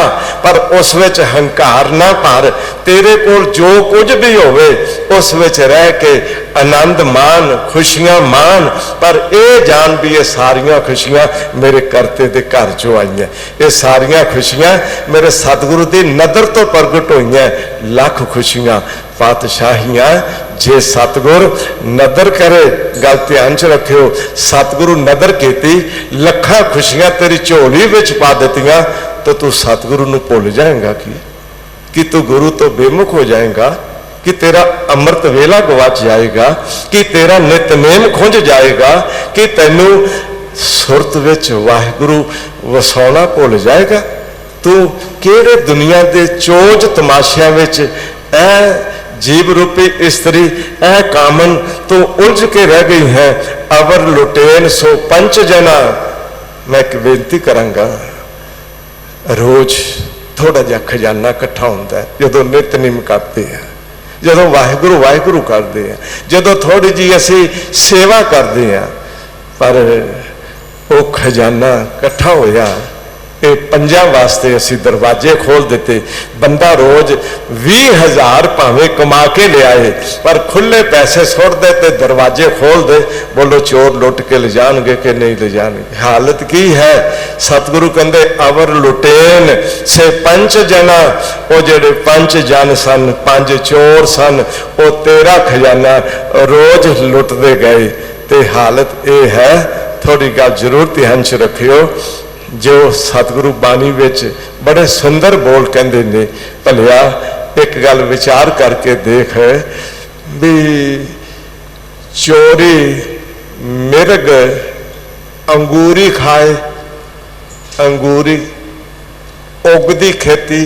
पर उस विच हंकार ना भर। तेरे कोल जो कुछ भी होवे उस विच रह के आनंद मान, खुशियां मान, पर यह जान भी ये सारियां खुशियां मेरे करते दे घर चो आईयां। ये सारियां खुशियां मेरे सतगुरु की नदर तो प्रगट होईयां। लख खुशियां पातशाहियां जे सतगुर नदर करे, गल ध्यान च रखियो, सतगुरु नदर कीती लखा खुशियां तेरी झोली विच पा दित्तियां तो तू सतगुरु नूं भुल जाएगा कि तू गुरु तो बेमुख हो जाएगा, कि तेरा अमृत वेला गवाच जाएगा, कि तेरा नितनेम खुंज जाएगा, कि तैनू सुरत विच वाहिगुरु वसाउणा भुल जाएगा। तू किहड़े दुनिया के चोज तमाशियां विच ऐ जीव रूपी स्त्री ऐ कामन तो उलझ के रह गई है। अवर लुटेन सो पंच जना। मैं एक बेनती करांगा, रोज थोड़ा जिहा खजाना इकट्ठा होंदा है जदों नितनेम करते हैं, जदों वाहिगुरु वाहिगुरु करते हैं, जदों थोड़ी जी असी सेवा करते हैं, पर वो खजाना इकट्ठा होया ये पंजा वास्ते असी दरवाजे खोल देते। बंदा रोज 20,000 भावें कमा के ले आए पर खुले पैसे सुट दे ते दरवाजे खोल दे, बोलो चोर लुट के ले जाएंगे कि नहीं ले जाएंगे। हालत की है? सतगुरु कहते अवर लुटेन से पंच जना। वो जेडे पंच जन सन, 5 चोर सन, वो तेरा खजाना रोज लुटते गए। ते हालत ये है, थोड़ी गल जरूर ध्यान च रखियो, जो सतगुरु बाणी विच बड़े सुंदर बोल कहते ने। भलिया एक गल विचार करके देख भी चोरी मिर्ग अंगूरी खाए, अंगूरी उगदी खेती,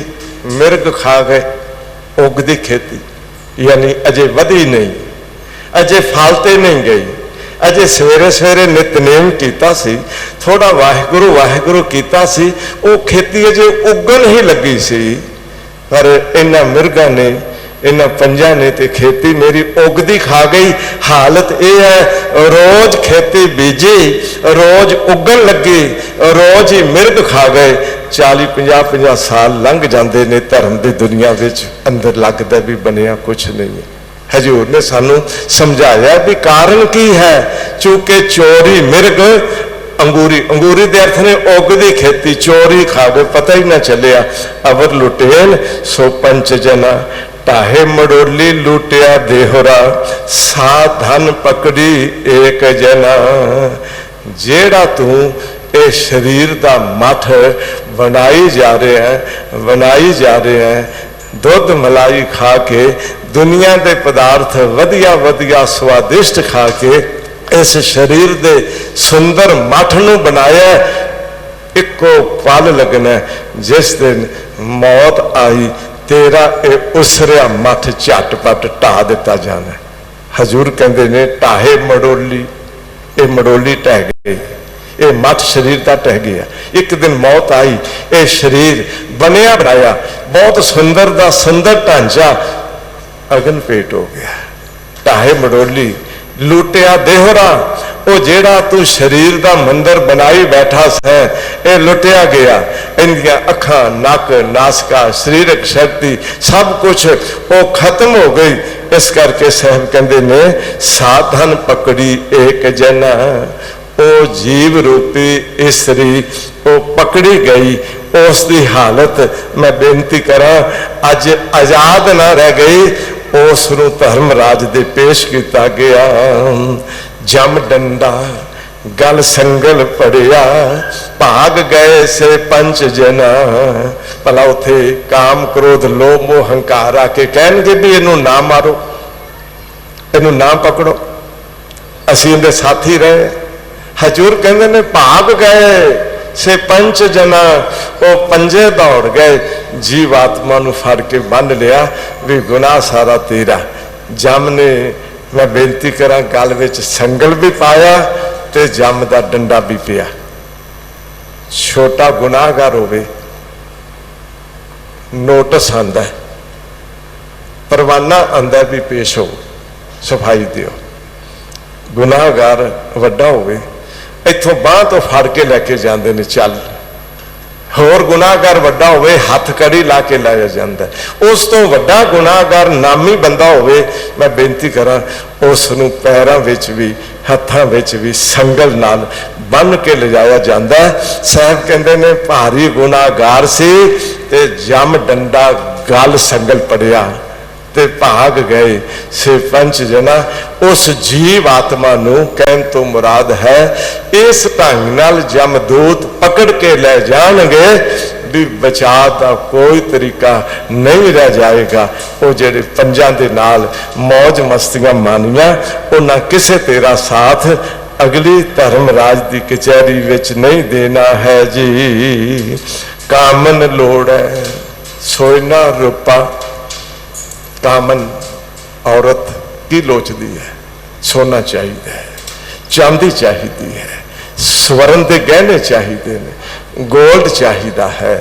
मिर्ग खा गए उगदी खेती, यानी अजे वधी नहीं, अजे फालते नहीं गई, अजे सवेरे सवेरे नितनेम कीता सी, थोड़ा वाहिगुरु वाहिगुरु कीता सी, वो खेती अजे उगन ही लगी सी। पर इन्हां मिर्गां ने, इन्हां पंजां ने ते खेती मेरी उगदी खा गई। हालत यह है, रोज खेती बीजी, रोज उगन लगी, रोज ही मिर्ग खा गए। 40-50 साल लंघ जाते ने, धर्म की दुनिया विच अंदर लगता भी बनिया कुछ नहीं है। हजूर ने सानू समझाया भी कारण की है, चूंकि चोरी मिर्ग अंगूरी, अंगूरी दे अर्थ ने उगदी खेती, चोरी खा गए, पता ही ना चलिया। अवर लुटेन सो पंच जना। टाहे मडोली लुटिया देहरा, सा धन पकड़ी एक जना। जेड़ा तू ये शरीर का मठ बनाई जा रहे हैं, बनाई जा रहे हैं, दुध मलाई खा के दुनिया के पदार्थ वधिया वधिया स्वादिष्ट खा के इस शरीर के सुंदर मठ नूं बनाया। इको पल लगना जिस दिन मौत आई, तेरा ये उसरिया मठ झटपट ढा दिता जाना। हजूर कहते ने ढाहे मडोली, ये मडोली ढह गई, ये मठ शरीर का ढह गया। एक दिन मौत आई, ये शरीर बनया बनाया बहुत सुंदर दा सुंदर ढांचा अगन पेट हो गया। ढाहे मडोली लुटिया देहरा, वो जेड़ा तू शरीर का मंदिर बनाई बैठा है, ये लुटिया गया। इनदियां अखां, नक, नासका, शरीरक शक्ति सब कुछ वो खत्म हो गई। इस करके साहब कहते ने साधन पकड़ी एक जना। वो जीव रूपी स्त्री वो पकड़ी गई, उसकी हालत मैं बेनती करा अज आजाद ना रह गई। उसनूं धर्मराज दे पेश किया गया। जम डंडा गल संगल पड़िया, भाग गए से पंच जना। भला उथे काम क्रोध लोभ मोह हंकार आके कहणगे भी इनू ना मारो, इनू ना पकड़ो, असीं इहदे साथी रहे। हजूर कहते ने भाग गए से पंच जना, वो पंजे दौड़ गए। जीवात्मा नूं फड़ के बन लिया भी गुनाह सारा तेरा। जम ने मैं बेनती करा गल विच संगल भी पाया ते जम दा डंडा भी पिया। छोटा गुनाहगार होवे नोटिस आंदा है, परवाना आंदा भी पेश हो, सफाई दिओ। गुनाहगार वड्डा होवे इत्थों बांह तो फड़ के लैके जाते हैं, चल। होर गुनाहगार वड्डा होवे हथ कड़ी ला के लाया जाता है। उस तो वड्डा गुनाहगार नामी बंदा होवे, मैं बेनती करा उसनूं पैरां विच भी हत्थां विच भी संगल नाल बन के ले जाया जाता है। साहब कहते ने भारी गुनाहगार सी ते जम डंडा गल संगल पड़िया ते भाग गए सरपंच जना। उस जीव आत्मा नूं कहण तो मुराद है इस ढंग नाल जमदूत पकड़ के ले जाणगे भी बचाव का कोई तरीका नहीं रह जाएगा। वो जेडे पंजां दे नाल मौज मस्तियां मानिया उन्हां किसे तेरा साथ अगली धर्मराज की कचहरी विच नहीं देना है जी। कामन लोड़ है सोना रूपा, कामन औरत की लोचदी है, सोना चाहिए, चांदी चाहिए है, स्वर्ण के गहने चाहिए ने, गोल्ड चाहिए है।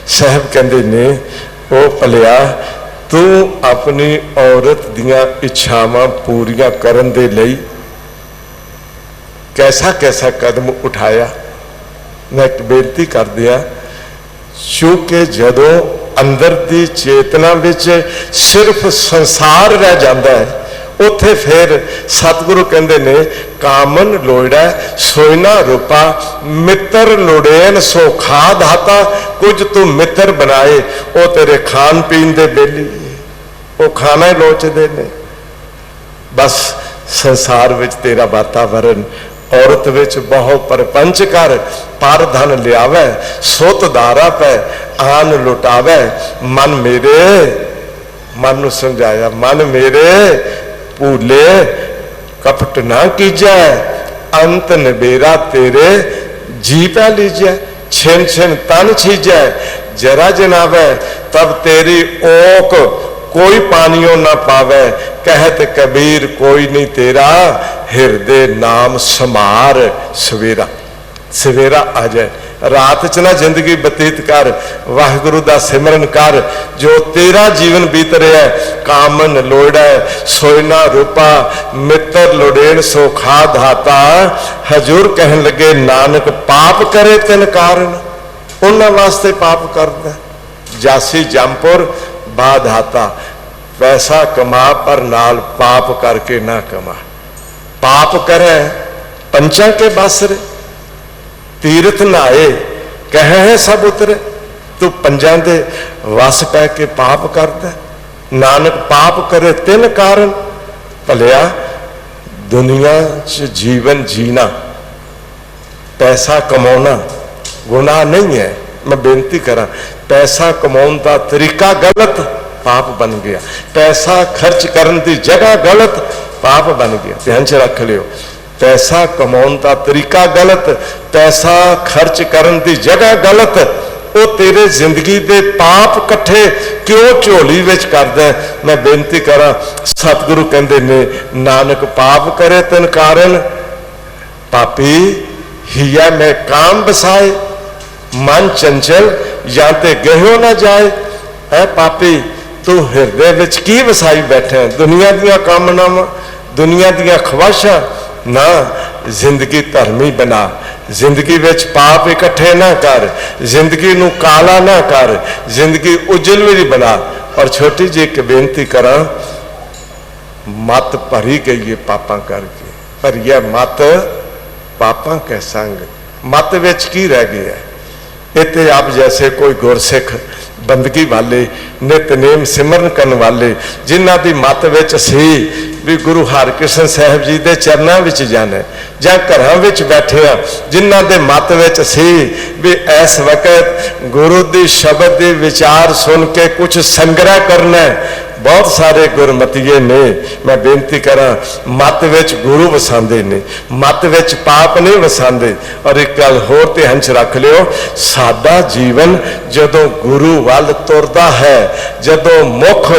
साहब कहते ने वो भलिया तू अपनी औरत दियां इच्छावां पूरियां करन दे लई कैसा कैसा कदम उठाया। मैं एक बेनती कर दिया, चूंकि जदों अंदर की चेतना विच सिर्फ संसार रह जाता है उत्थे फिर सतगुरु कहते ने कामन लोड़ा सोना रूपा, मित्र लोड़ेन सो खा धाता। कुछ तू मित्र बनाए वो तेरे खान पीन दे बेली, वो खाना ही लोचदे ने। बस संसार विच तेरा वातावरण औरत विच बहुत परपंच कर, पर धन लियावे सुत दारा पै आन लुटावे। मन मेरे, मन नूं समझाया, मन मेरे भूले कपट ना कीजै, अंत निबेरा तेरे जी पै लीजै। छिन छिन तन छीजै, जरा जनावे तब तेरी ओक कोई पानियों ना पावे। कहत कबीर कोई नहीं तेरा, हिरदे नाम समार सवेरा। सवेरा आ जाए, रात च ना जिंदगी बतीत कर, वाहिगुरु दा सिमरन कर। जो तेरा जीवन बीत रहा है, कामन लोड़ा सोना रूपा, मित्र लोड़ेन सो खा धाता। हजूर कहन लगे नानक पाप करे तिन कारण, उन्हां वास्ते पाप करदा। जासी जमपुर बाधाता, पैसा कमा पर नाल पाप करके ना कमा। पाप करे पंचा के बासरे, तीर्थ नहाए कहे सब उतरे। तू पंजा दे वस पै के पाप करदा। नानक पाप करे तिन कारण। भलिया दुनिया च जीवन जीना, पैसा कमाना गुनाह नहीं है। मैं बेनती करा, पैसा कमाने का तरीका गलत, पाप बन गया। पैसा खर्च करने की जगह गलत, पाप बन गया। ध्यान च रख लियो, पैसा कमाने का तरीका गलत, पैसा खर्च करने की जगह गलत। वो तेरे जिंदगी के पाप कट्ठे क्यों झोली विच करदा है। मैं बेनती करा, सतगुरु कहते ने नानक पाप करे तिन कारण। पापी हिया में काम बसाए, मन चंचल या ते गहियो ना जाए। है पापी तू हिरदे विच की वसाई बैठे, दुनिया दियां कामनावां, दुनिया दियां ख्वाहिशां ना। जिंदगी धर्मी बना, जिंदगी विच पाप इकट्ठे ना कर, जिंदगी नूं काला ना कर, जिंदगी उजलवी बना। और छोटी जी एक बेनती करा, मत भरी गई है पापां करके, पर यह मत पापां के संग। मत विच की रह गया है। इतने आप जैसे कोई गुरसिख बंदगी वाले, नितनेम सिमरन करने वाले, जिन्हां दी मत विच सी भी गुरु हरकृष्ण साहब जी के चरणों में जाना, जां घरां विच बैठे आ, जिन्हां दे मत विच सी भी इस वक्त गुरु दी शब्द दे विचार सुन के कुछ संग्रह करना है, बहुत सारे गुरमतीए ने, मैं बेनती करा, मत विच गुरु वसांदे ने, मत विच पाप नहीं वसांदे। और एक गल होर ध्यान च रख लियो, साडा जीवन जदों गुरु वल तुरदा है, जदों मुख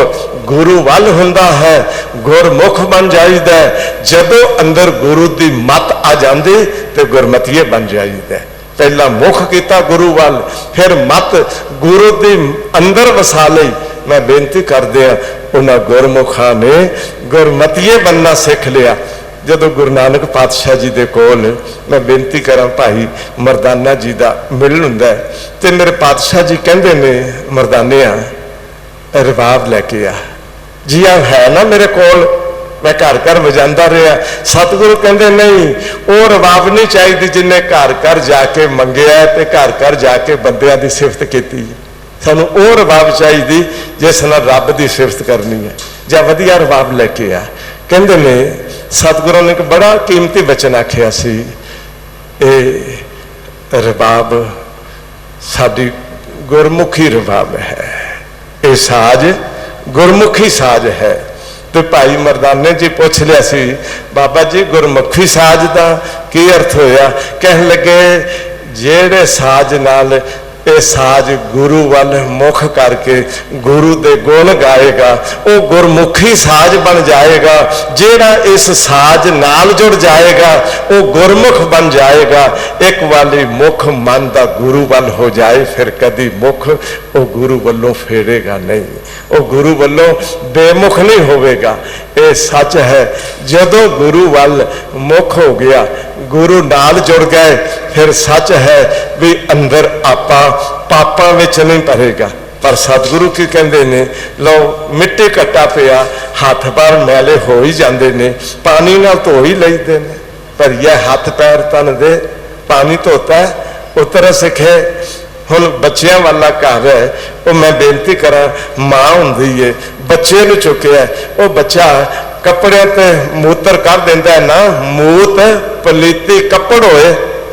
गुरु वल हुंदा है, गुरमुख बन जाईदा है। जदों अंदर गुरु दी मत आ जांदी ते गुरमतीए बन जाईदा है। पहला मुख किया गुरु वाल, फिर मत गुरु दी अंदर वसा लई। मैं बेनती कर दिया, उन्होंने गुरमुखा ने गुरमतीए बनना सीख लिया। जदों गुरु नानक पातशाह जी दे कोल मैं बेनती करा भाई मरदाना जी का मिलन हुंदा ते मेरे पातशाह जी कहंदे ने, मरदानिया रबाब लैके आ जी। आ है ना मेरे कोल, मैं घर घर वजांदा रहा। सतगुरु कहते नहीं, वो रबाब नहीं चाहिए जिन्हें घर घर जाके मंगया ते घर घर जाके बंदियां की सिफत की। सानू वो रबाब चाहिए जिस नाल रब की सिफत करनी है, जां वधिया रबाब लैके आ। कहते ने सतगुरु ने एक बड़ा कीमती वचन आखिया सी, ए रबाब साडी गुरमुखी रबाब है, ये साज गुरमुखी साज है। तो भाई मरदाने जी पूछ लिया सी, बाबा जी गुरमुखी साज का की अर्थ होया? कह लगे जेड़े साज नाल ये साज गुरु वाल मुख करके गुरु दे गुण गाएगा, वो गुरमुखी साज बन जाएगा। जेड़ा इस साज नाल जुड़ जाएगा वो गुरमुख बन जाएगा। एक वाली मुख मन दा गुरु वाल हो जाए, फिर कदी मुख वो गुरु वालों फेरेगा नहीं, वो गुरु वालों बेमुख नहीं होवेगा। ये सच है। जदों गुरु वाल मुख हो गया, गुरु नाल जुड़ गए, फिर सच है भी अंदर आपा पापां विच नहीं भरेगा। पर सतगुरु की कहते ने, लो मिट्टी कट्टा पिया, हाथ पैर मैले हो ही जाते ने, पानी नाल धो ही लईदे ने, पर यह हाथ पैर तन दे पानी धोता है उतर सिखे। हुण बच्चों वाला घर है, वो मैं बेनती करा, माँ हुंदी है, बच्चे नूं चुकिया, वो बच्चा कपड़े ते मूत्र कर देंदा है ना, मूत पलीती कपड़ होए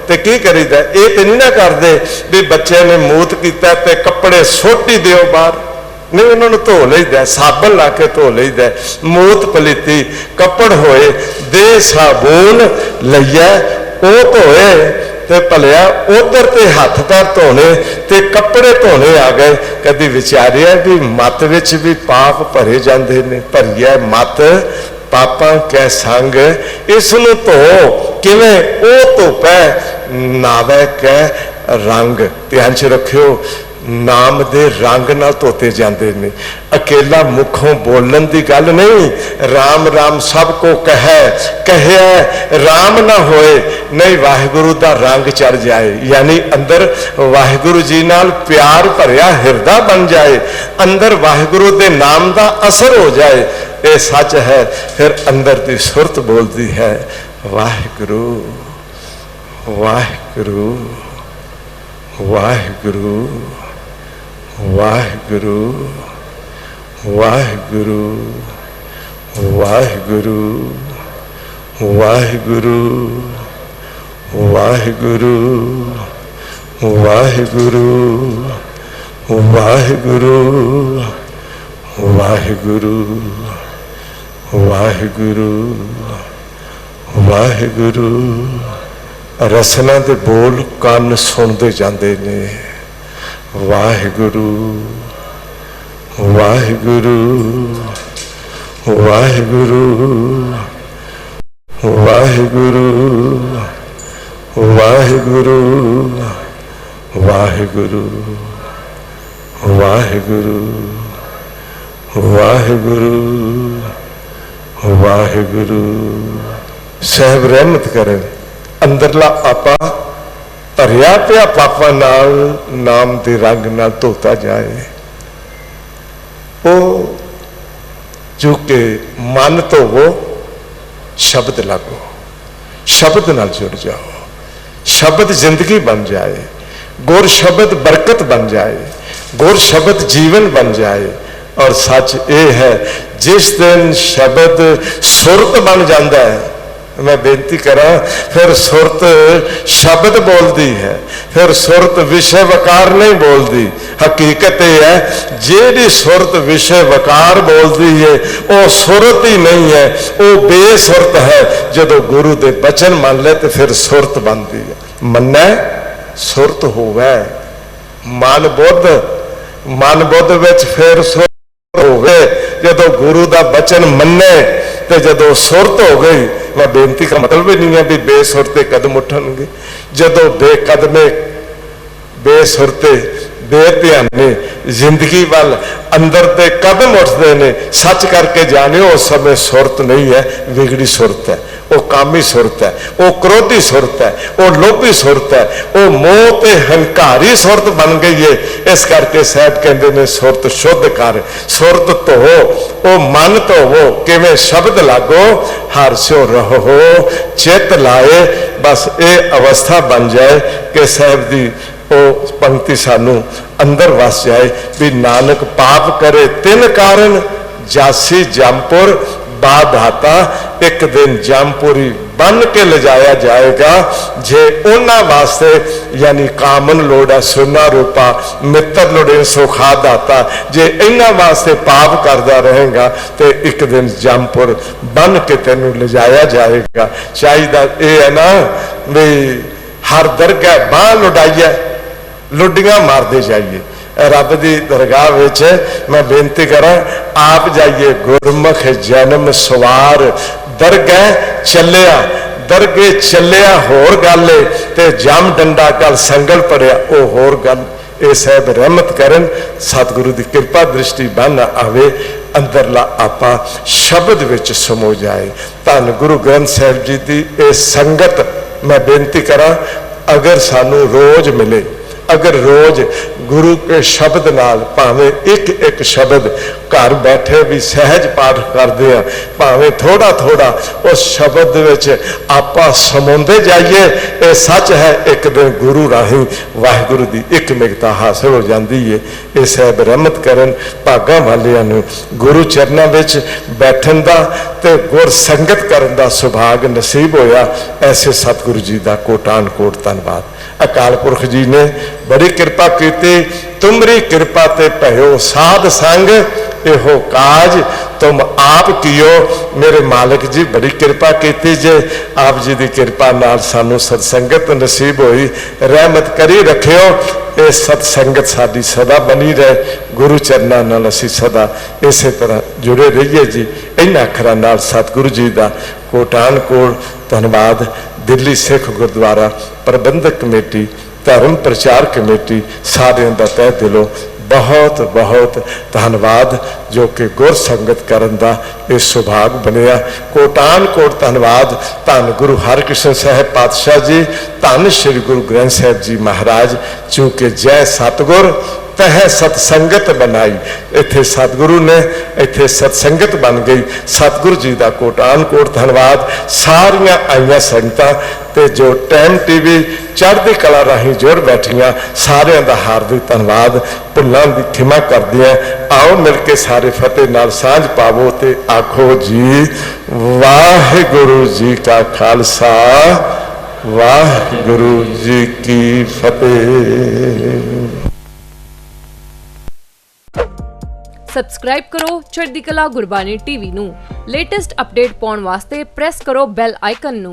ते की करीदा? ये तो नहीं ना करते भी बच्चे ने मूत किया ते कपड़े सुट ही दिओ बाहर, नहीं उन्होंने धो लईदा, साबन ला के धो लईदा। मूत पलीती कपड़ होए, दे साबुन लईया, वो धोए ते भलिया उधर ते हाथ पैर धोने ते कपड़े धोने आ गए। कभी विचारिया भी मत विच भी पाप भरे जाते ने, पर यह मत पापा कै संग इसनूं धो किवें? ओ धोपै नावे कै रंग। ध्यान च रखियो, नाम दे रंग नाल धोते जाते ने। अकेला मुखों बोलन की गल नहीं, राम राम सबको कहे राम ना होए नहीं वाहिगुरु का रंग चढ़ जाए, यानी अंदर वाहिगुरु जी नाल प्यार भरिया हिरदा बन जाए, अंदर वाहिगुरु के नाम का असर हो जाए। ये सच है। फिर अंदर की सुरत बोलती है, वाहिगुरु वाहिगुरु वाहिगुरु वाहिगुरु वाहिगुरु वाहिगुरु वाहिगुरु वाहिगुरु वाहिगुरु वाहिगुरु वाहिगुरु वाहिगुरु वाहिगुरु। रसना दे बोल कान सुनते जाते ने। वाहिगुरु वाहिगुरु वाहिगुरु वाहिगुरु वाहिगुरु वाहिगुरु वाहिगुरु वाहिगुरु वाहिगुरु। साहब रहमत करें, अंदरला आपा भरिया पिया पापा नाल नाम के रंग नाल धोता जाए। वो जो कि मन धोवो, शब्द लागो, शब्द नाल जुड़ जाओ, शब्द जिंदगी बन जाए, गुर शब्द बरकत बन जाए, गुर शब्द जीवन बन जाए। और सच ये है, जिस दिन शब्द सुरत बन जाता है, मैं बेनती करा, फिर सुरत शब्द बोलती है, फिर सुरत विषय वकार नहीं बोलती। हकीकत यह है जेड़ी सुरत विषय वकार बोलती है वो सुरत ही नहीं है, वो बेसुरत है। जो गुरु के बचन मान ले तो फिर सुरत बनती है। मन्ने सुरत होवे, मन बुद्ध विच फिर सुरत होवे। जो गुरु का बचन मन्ने तो जो सुरत हो गई, मैं बेनती का मतलब ही नहीं है भी बेसुरते कदम उठणगे। जो बेकदमे बेसुरते बेध्याने जिंदगी वाल अंदर ते कदम उठते हैं, सच करके जाने उस समय सुरत नहीं है, बिगड़ी सुरत है। वो कामी सुरत है, वो क्रोधी सुरत है, वो लोभी सुरत है, वो मोह ते हंकारी सुरत बन गई है। इस करके साहब कहते हैं सुरत शुद्ध कर, सुरत धोवो, वो मन धोवो। किवें शब्द लागो, हर स्यो रहो चित लाए। बस ये अवस्था बन जाए कि साहब की वो पंक्ति सानू अंदर वस जाए भी नानक पाप करे तिन कारण, जासी जमपुर बाधाता। एक दिन जमपुरी बन के ले जाया जाएगा जे उन्हां वास्ते, यानी कामन लोड़ा सुना रूपा मित्र लोड़े सुखा दाता। जे इन्हां वास्ते पाप करता रहेगा तो एक दिन जमपुर बन के तेनू ले जाया जाएगा। चाहिए ये है ना भी हर दरगाह बाह लुटाइए, लुडियां मारते जाइए। रब की दरगाह विच मैं बेनती करा, आप जाइए गुरमुख जन्म सवार। दरगाह चलिया, दरगे चलिया होर गल ते जम डंडा गल संगल पड़िया वो होर गल। ये साहब रहमत करन, सतगुरु की कृपा दृष्टि बन आवे, अंदरला आपा शब्द विच समो जाए। धन गुरु ग्रंथ साहिब जी की ये संगत मैं बेनती करा, अगर सानू रोज मिले, अगर रोज गुरु के शब्द नाल भावें एक एक शब्द घर बैठे भी सहज पाठ करते हैं, भावें थोड़ा थोड़ा उस शब्द विच आपां समाउंदे जाइए। ये सच है एक दिन गुरु राही वाहिगुरु की एक मिगता हासिल हो जाती है। ये साहब रहमत करन भागां वालियां नूं गुरु चरणों विच बैठन दा ते गुर संगत करन दा सुभाग नसीब होया। ऐसे सतगुरु जी का कोटान कोट धन्नवाद। अकाल पुरख जी ने बड़ी कृपा की, तुमरी कृपा ते भयो साध संग एहो काज तुम आप कियो। मेरे मालिक जी बड़ी कृपा की जे, आप जी की कृपा नाल सानू सत्संगत नसीब हुई। रहमत करी रखियो, ये सत्संगत साडी सदा बनी रहे। गुरु चरना नाल असीं सदा इसे तरह जुड़े रहिए जी। इन्हां अखरां नाल सतगुरु जी का कोटान कोट धन्नवाद। दिल्ली सिख गुरुद्वारा प्रबंधक कमेटी, धर्म प्रचार कमेटी सारिਆਂ ਦਾ तह दिलों बहुत बहुत धन्नवाद, जो कि गुर संगत करन दा ये सुभाग बनिया। कोटान कोट धन्नवाद धन गुरु हरकृष्ण साहिब पातशाह जी, धन श्री गुरु ग्रंथ साहिब जी महाराज। चूंकि जय सतगुर तह सतसंगत बनाई, इत्थे सतगुरु ने इत्थे सतसंगत बन गई। सतगुरु जी का कोटान कोट धन्नवाद। सारियां आईयां संगतां ते जो टाइम टीवी चढ़ती कला राही जुड़ बैठियां, सारियां दा हार्दिक धन्नवाद। भुल्लां दी खिमा करदियां। आओ मिल के सारे फतेह नाल सांझ पावो ते आखो जी वाहिगुरु जी का खालसा, वाहिगुरु जी की फतेह। सबसक्राइब करो चढ़दी कला गुरबानी टीवी नू। लेटेस्ट अपडेट पाउण वास्ते प्रेस करो बैल आइकन नू।